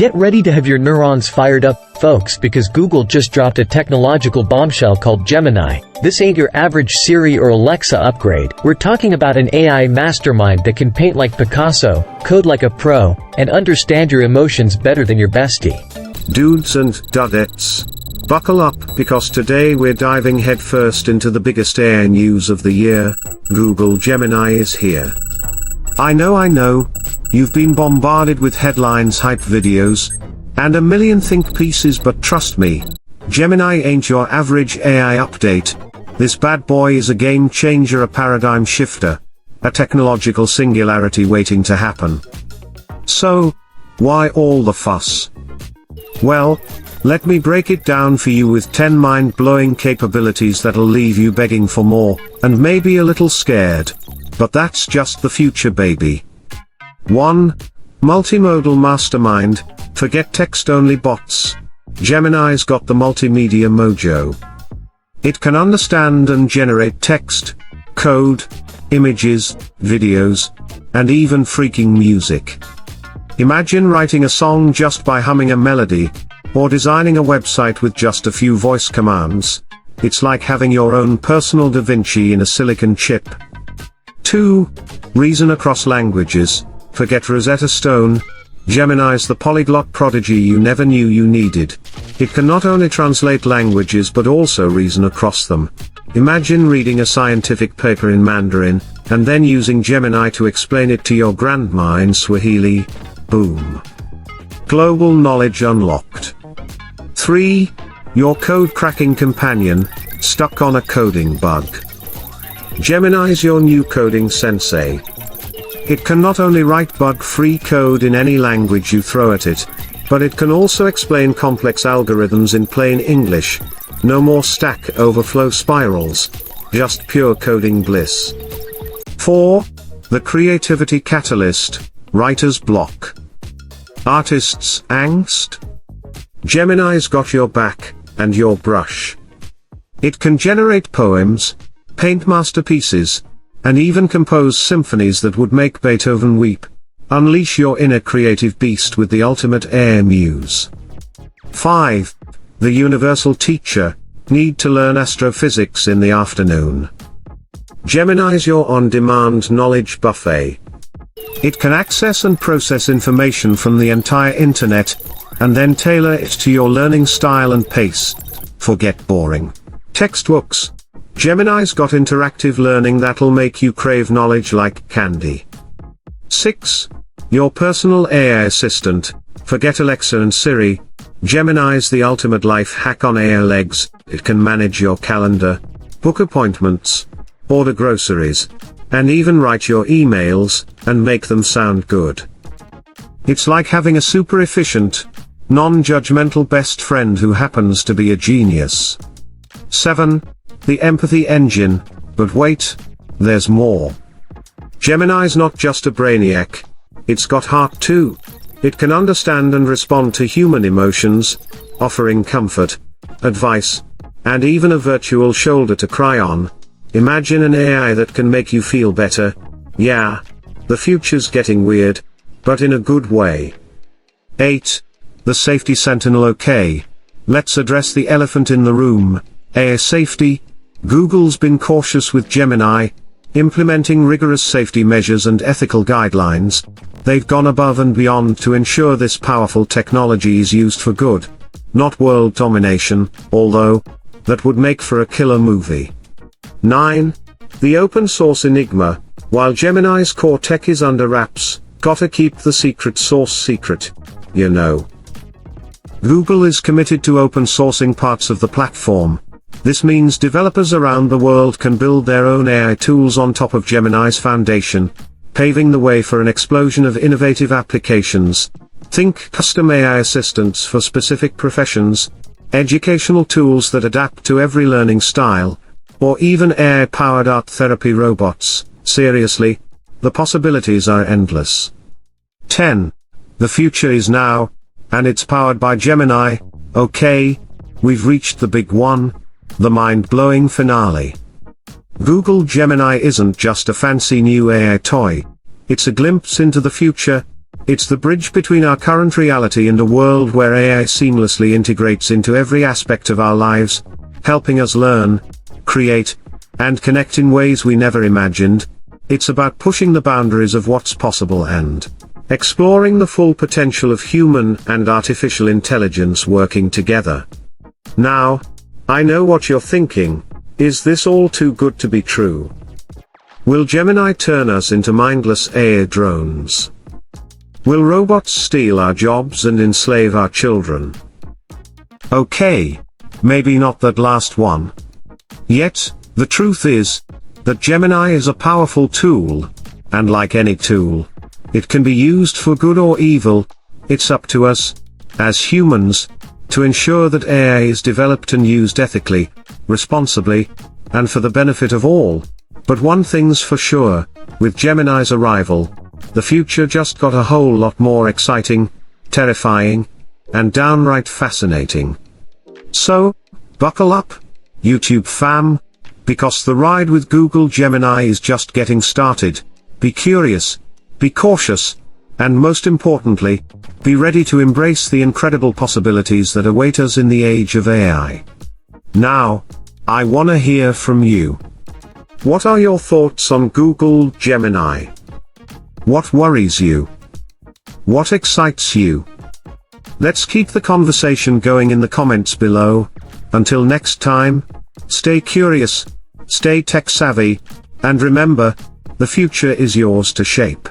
Get ready to have your neurons fired up, folks, because Google just dropped a technological bombshell called Gemini. This ain't your average Siri or Alexa upgrade. We're talking about an AI mastermind that can paint like Picasso, code like a pro, and understand your emotions better than your bestie. Dudes and dudettes, buckle up, because today we're diving headfirst into the biggest AI news of the year. Google Gemini is here. I know, you've been bombarded with headlines, hype videos, and a million think pieces, but trust me, Gemini ain't your average AI update. This bad boy is a game changer, a paradigm shifter, a technological singularity waiting to happen. So, why all the fuss? Well, let me break it down for you with 10 mind-blowing capabilities that'll leave you begging for more, and maybe a little scared. But that's just the future, baby. 1. Multimodal mastermind. Forget text-only bots. Gemini's got the multimedia mojo. It can understand and generate text, code, images, videos, and even freaking music. Imagine writing a song just by humming a melody, or designing a website with just a few voice commands. It's like having your own personal Da Vinci in a silicon chip. 2. Reason across languages. Forget Rosetta Stone. Gemini's the polyglot prodigy you never knew you needed. It can not only translate languages but also reason across them. Imagine reading a scientific paper in Mandarin, and then using Gemini to explain it to your grandma in Swahili. Boom. Global knowledge unlocked. 3. Your code-cracking companion, stuck on a coding bug. Gemini's your new coding sensei. It can not only write bug-free code in any language you throw at it, but it can also explain complex algorithms in plain English. No more Stack Overflow spirals, just pure coding bliss. 4. The creativity catalyst, writer's block. Artists' angst? Gemini's got your back, and your brush. It can generate poems, paint masterpieces, and even compose symphonies that would make Beethoven weep. Unleash your inner creative beast with the ultimate AI muse. 5. The universal teacher. Need to learn astrophysics in the afternoon. Gemini's your on-demand knowledge buffet. It can access and process information from the entire internet, and then tailor it to your learning style and pace. Forget boring textbooks. Gemini's got interactive learning that'll make you crave knowledge like candy. 6. Your personal AI assistant. Forget Alexa and Siri. Gemini's the ultimate life hack on AI legs. It can manage your calendar, book appointments, order groceries, and even write your emails, and make them sound good. It's like having a super efficient, non-judgmental best friend who happens to be a genius. 7. The empathy engine. But wait, there's more. Gemini's not just a brainiac. It's got heart too. It can understand and respond to human emotions, offering comfort, advice, and even a virtual shoulder to cry on. Imagine an AI that can make you feel better. Yeah, the future's getting weird, but in a good way. 8. The safety sentinel. Okay, let's address the elephant in the room. AI safety. Google's been cautious with Gemini, implementing rigorous safety measures and ethical guidelines. They've gone above and beyond to ensure this powerful technology is used for good, not world domination, although that would make for a killer movie. 9. The open source enigma. While Gemini's core tech is under wraps, gotta keep the secret source secret, you know. Google is committed to open sourcing parts of the platform. This means developers around the world can build their own AI tools on top of Gemini's foundation, paving the way for an explosion of innovative applications. Think custom AI assistants for specific professions, educational tools that adapt to every learning style, or even AI-powered art therapy robots. Seriously, the possibilities are endless. 10. The future is now, and it's powered by Gemini. Okay, we've reached the big one. The mind-blowing finale. Google Gemini isn't just a fancy new AI toy. It's a glimpse into the future, It's the bridge between our current reality and a world where AI seamlessly integrates into every aspect of our lives, helping us learn, create, and connect in ways we never imagined. It's about pushing the boundaries of what's possible and exploring the full potential of human and artificial intelligence working together. Now, I know what you're thinking. Is this all too good to be true? Will Gemini turn us into mindless AI drones? Will robots steal our jobs and enslave our children? Okay, maybe not that last one. Yet, the truth is that Gemini is a powerful tool, and like any tool, it can be used for good or evil. It's up to us, as humans, to ensure that AI is developed and used ethically, responsibly, and for the benefit of all. But one thing's for sure, with Gemini's arrival, the future just got a whole lot more exciting, terrifying, and downright fascinating. So, buckle up, YouTube fam, because the ride with Google Gemini is just getting started. Be curious, be cautious, and most importantly, be ready to embrace the incredible possibilities that await us in the age of AI. Now, I wanna hear from you. What are your thoughts on Google Gemini? What worries you? What excites you? Let's keep the conversation going in the comments below. Until next time, stay curious, stay tech savvy, and remember, the future is yours to shape.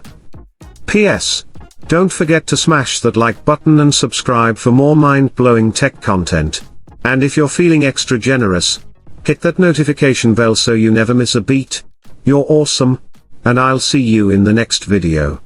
P.S. Don't forget to smash that like button and subscribe for more mind-blowing tech content. And if you're feeling extra generous, hit that notification bell so you never miss a beat. You're awesome, and I'll see you in the next video.